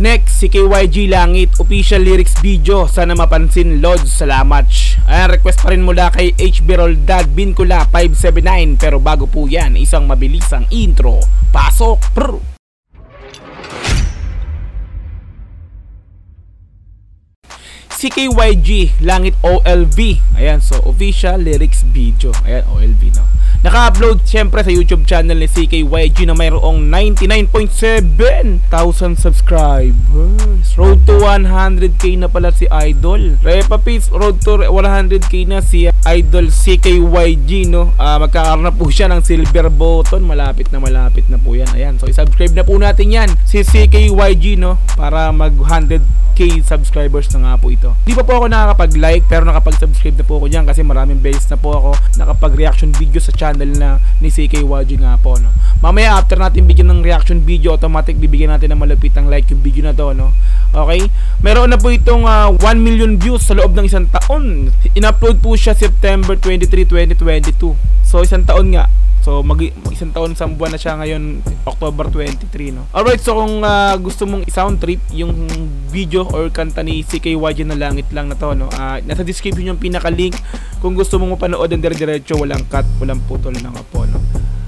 Next, si KYG Langit, official lyrics video. Sana mapansin, Lods. Salamat. Ayan, request pa rin mula kay HB Roldad Bincula 579. Pero bago po yan, isang mabilisang intro. Pasok! Prr! Si KYG Langit OLV. Ayan, so official lyrics video. Ayan, OLV, no? Naka-upload syempre sa YouTube channel ni CKYG na mayroong 99.7,000 subscribers. Road to 100k na pala si Idol. Repapits, road to 100k na si Idol CKYG, no? Magkakaroon na po siya ng silver button. Malapit na po yan. Ayan, so i-subscribe na po natin yan si CKYG, no? Para mag 100k subscribers na nga po ito. Di pa po ako nakakapag-like pero nakapag-subscribe na po ako dyan kasi maraming beses na po ako nakapag-reaction video sa channel na ni CKYG nga po, no? Mamaya after natin bigyan ng reaction video, automatic bibigyan natin ng malapitang like yung video na to, no? Okay? Meron na po itong 1 million views sa loob ng isang taon. In-upload po siya September 23, 2022. So isang taon nga. So isang taon, isang buwan na siya ngayon, October 23, no? Alright, so kung gusto mong i-sound trip yung video or kanta ni CKYG na Langit lang na to, no? Nasa description yung pinaka-link kung gusto mong mapanood ng dire-diretso, walang cut, walang putol na nga po, no?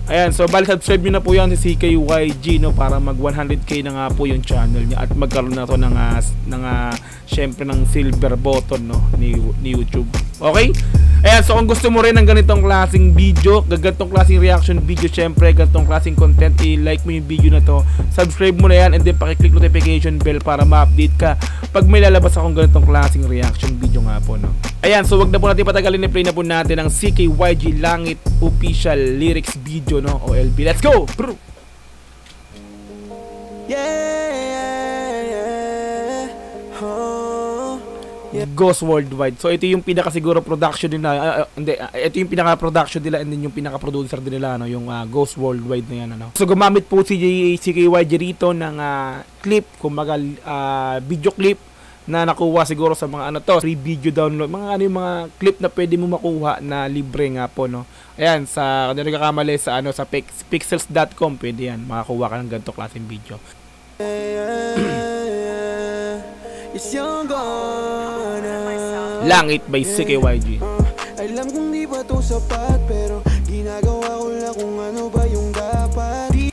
Ayan, so bali subscribe nyo na po yan si CKYG, no? Para mag 100k na nga po yung channel niya at magkaroon na to ng syempre ng silver button, no? Ni YouTube. Okay? Ayan, so kung gusto mo rin ng ganitong klaseng video, ganitong klaseng reaction video, syempre ganitong klaseng content, i-like mo yung video na to, subscribe mo na yan, and then pakiclick notification bell para ma-update ka pag may lalabas akong ganitong klaseng reaction video nga po, no? Ayan, so wag na po natin patagalin, i-play na po natin ang CKYG Langit official lyrics video, no? OLB. Let's go! Bro! Ghost Worldwide. So ito yung pinaka siguro production nila, ito yung pinaka production nila and then yung pinaka producer din nila, no, yung Ghost Worldwide na yan, ano. So gumamit po si CKYG rito ng clip, kumbaga video clip na nakuha siguro sa mga free video download, mga yung mga clip na pwede mo makuha na libre nga po, no. Ayan, sa kung nagkakamali sa sa pixels.com, pwede yan, makakuha ka ng ganito klaseng video. Langit by CKYG. Alam kong di ba to sapat pero ginagawa ko lang kung ano ba yung dapat.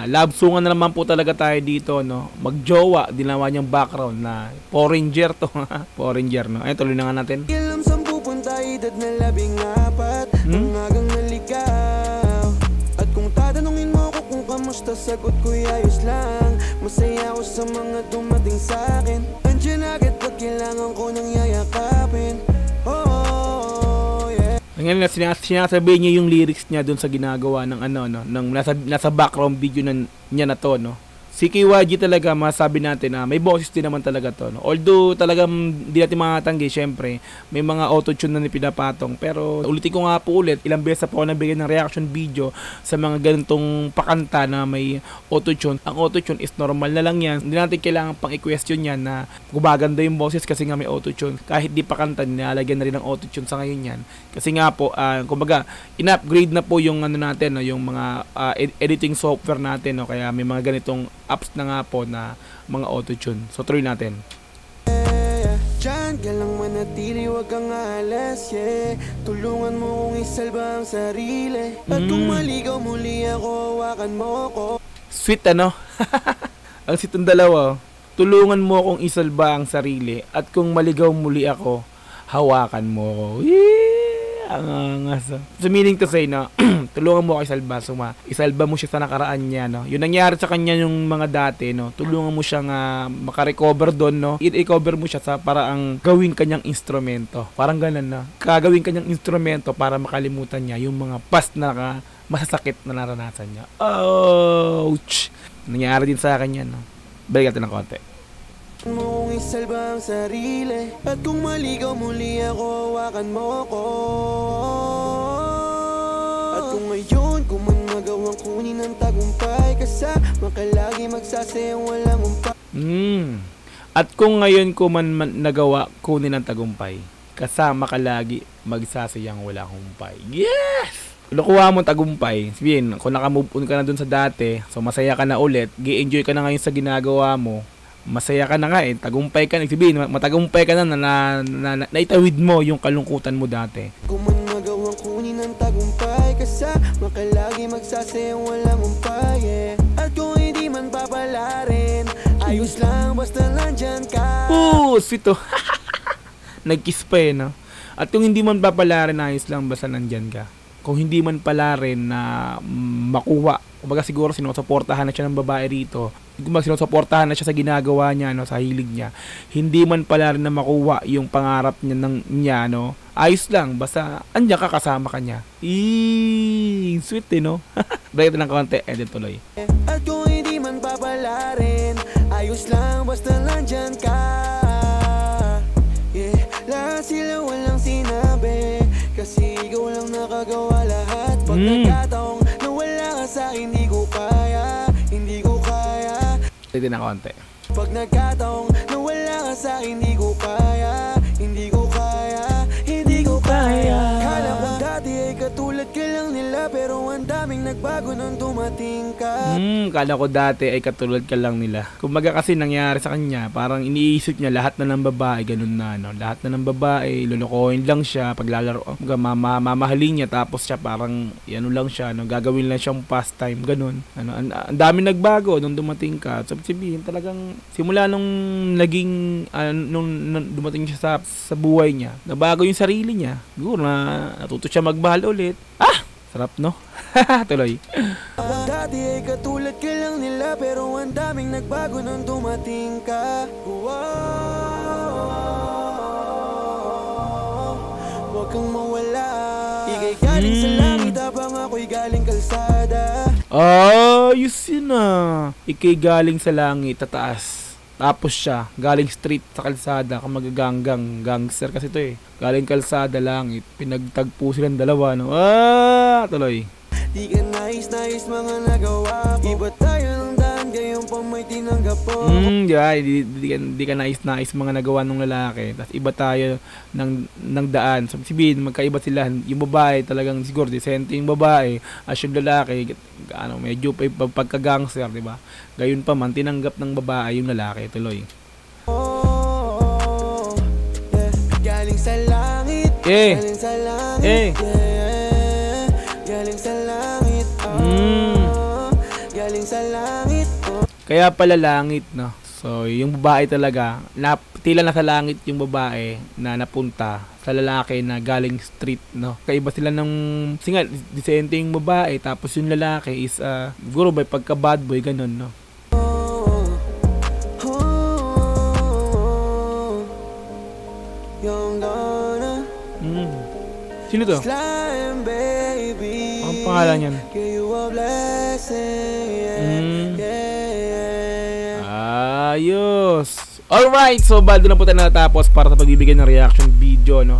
Love songan na naman po talaga tayo dito, no. Magjowa, dinawa niyang background na Poranger to. Poranger, no. Ay, tuloy na nga natin. Alam saan pupunta, edad na 14, hanggang naligaw. At kung tatanungin mo ko kung kamusta, sagot ko ayos lang. Masaya ako sa mga dumating sa akin. Andiyan agad pag kailangan ko nang yayakapin. Oh, yeah. Ngayon sinasabi niya yung lyrics niya doon sa ginagawa ng ng nasa background video niya na to, no. Si KYG talaga, masabi natin na may boses din naman talaga to, no? Although talagang di natin makatanggi, syempre may mga auto-tune na pinapatong, pero ulitin ko nga po ulit, ilang beses po ako nabigyan ng reaction video sa mga ganitong pakanta na may auto-tune. Ang auto-tune is normal na lang yan, hindi natin kailangan pang i-question yan na gumaganda yung boses kasi nga may auto-tune. Kahit di pakanta, nilalagyan na rin ng auto-tune sa ngayon yan, kasi nga po kumbaga in-upgrade na po yung natin, no? Yung mga editing software natin, no? Kaya may mga ganitong apps na nga po na mga auto-tune. So tuloy natin. Diyan ka lang manatili, wag kang alas, yeah. Tulungan mo kong isalba ang sarili. At kung maligaw muli ako, hawakan mo ko. Sweet, ano? Ang sweet ng dalawa. Tulungan mo kong isalba ang sarili. At kung maligaw muli ako, hawakan mo ko. Ang angas. So meaning to say, no, tulungan mo ako isalba mo siya sa nakaraan niya, no. Yung nangyari sa kanya yung mga dati, no, tulungan mo siyang makarecover doon, no. I-recover mo siya sa paraang gawin kanyang instrumento. Parang ganun, no. Gagawin kanyang instrumento para makalimutan niya yung mga past na masasakit na naranasan niya. Ouch! Nangyari din sa akin yan, no. Balik natin ng konti. Mo kong isalba ang sarili. At kung maligaw muli ako, hawakan mo ko. At kung ngayon ko man magawang kunin ang tagumpay, kasama ka lagi magsasayang walang umpay. At kung ngayon ko man nagawa kunin ang tagumpay, kasama ka lagi magsasayang walang humpay. Yes! Nakuha mo tagumpay, sabihin, kung naka-move on ka na dun sa dati, so masaya ka na ulit, gi-enjoy ka na ngayon sa ginagawa mo, masaya ka na nga eh, tagumpay ka, nagsabihin, matagumpay ka na naitawid mo yung kalungkutan mo dati. Kung man magawang kunin ang tagumpay, kasama ka lagi magsasayang walang umpay, yeah. At kung hindi man papalarin, ayos lang basta nandyan ka. Sweet oh. Nag-kiss pa eh, no? At kung hindi man papalarin, ayos lang basta nandyan ka. Kung hindi man palarin na makuha, kumbaga siguro sinusuportahan na siya ng babae rito, kumbaga sinusuportahan na siya sa ginagawa niya, no, sa hilig niya, hindi man palarin na makuha yung pangarap niya, no, ayos lang, basta andyan ka, kasama ka niya. Sweet eh, no? Dahil ng konti, edit tuloy. At kung hindi man papalarin, ayos lang basta nandyan ka. Yeah, lahat sila walang sinabi, kasi ikaw lang nakagawa lahat. Pag nagkataong nawala ka sa'kin, hindi ko kaya, hindi ko kaya. Edit ng konti. Pag nagkataong nawala ka sa'kin, hindi ko kaya, hindi ko kaya, hindi ko kaya. Kala ko dati ay katulad ka lang nila, pero ang daming nagbago nung dumating ka. Kala ko dati ay katulad ka lang nila. Kumbaga kasi nangyari sa kanya, parang iniisip niya lahat na ng babae, ganun na, no? Lahat na ng babae, lulukohin lang siya, paglalaro, mamahalin niya, tapos siya parang, ano lang siya, no? Gagawin lang siyang pastime, ganun. Ano, ang dami nagbago nung dumating ka. Sabihin talagang, simula nung naging, nung dumating siya sa buhay niya, nabago yung sarili niya. Siguro na natuto siya magmahal ulit. Sarap, no? Tuloy. Dati ay katulad ka lang nila, pero ang daming nagbago nung dumating ka. Huwag kang mawala. Ika'y galing sa langit habang ako'y galing kalsada. Ayos yun ah. Ika'y galing sa langit, tataas. Tapos siya, galing street sa kalsada, kamagaganggang, gangster kasi to eh. Galing kalsada, langit, pinagtagpo silang dalawa, no? Tuloy. Di ka nais mga nagawa ko. Iba tayo ng daan, gayong pang may tinanggap po. Di ka nais mga nagawa ng lalaki. Tapos iba tayo ng daan. Sabihin, magkaiba sila. Yung babae talagang siguro decente yung babae. As yung lalaki, medyo pagka-gangster, di ba? Gayon pa man, tinanggap ng babae yung lalaki. Tuloy. Yeah. Galing sa langit. Galing sa langit. Galing sa langit. Galing sa langit. Kaya pala langit, no? So, yung babae talaga, tila na sa langit yung babae na napunta sa lalaki na galing street, no? Kaiba sila ng, singa, disente yung babae, tapos yung lalaki is, siguro by pagka bad boy, ganun, no? Sino to? Slime, baby. Ang pangalan yan? Ayos. Alright, so bado na po tayo natapos para sa pagbibigay ng reaction video, no?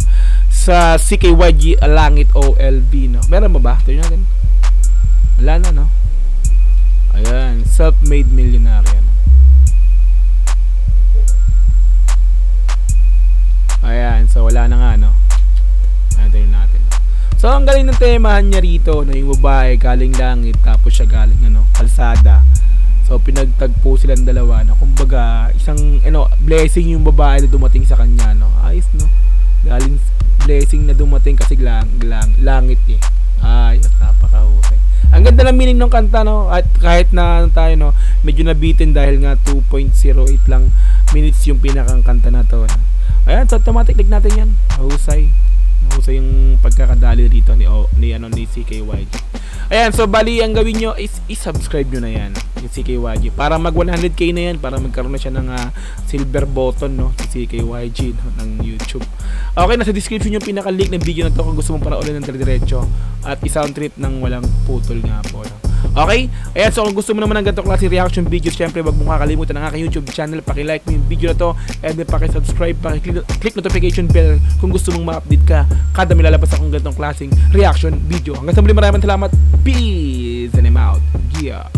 Sa CKYG Langit OLV, no? Meron ba ba? Tignan natin. Wala na, no? Ayan, self-made millionaire yan. Ayan, so wala na nga, no? Ayan natin. So ang galing ng temahan niya rito, no? Yung babae galing langit, tapos siya galing, kalsada. So pinagtagpo silang dalawa, no? Kumbaga, isang blessing yung babae na dumating sa kanya, no? Ayos, no? Galing blessing na dumating kasi langit eh. Ayos, napakahusay. Ang ganda ng meaning ng kanta, no? At kahit na tayo, no, medyo nabitin dahil nga 2.08 lang minutes yung pinakang kanta na to, no? Ayan, so automatic like natin yan. Husay yung pagkakadali rito ni CKYG. Ayan, so bali ang gawin nyo is i-subscribe nyo na yan yung CKYG para mag 100k na yan, para magkaroon na siya ng silver button, no, si CKYG, no, ng YouTube. Okay, nasa description yung pinaka-link ng video na to kung gusto mong paraulan ng dire-diretso at i-sound trip ng walang putol nga po, no? Okay? Ayan, so kung gusto mo naman ng ganito klase reaction videos, syempre wag mong kakalimutan ang aking YouTube channel, paki-like mo yung video na to, and then paki-subscribe, paki-click notification bell kung gusto mong ma-update ka kada may lalabas akong ganitong klaseng reaction video. Hanggang sa muli, maraming salamat. Peace and I'm out. Yeah.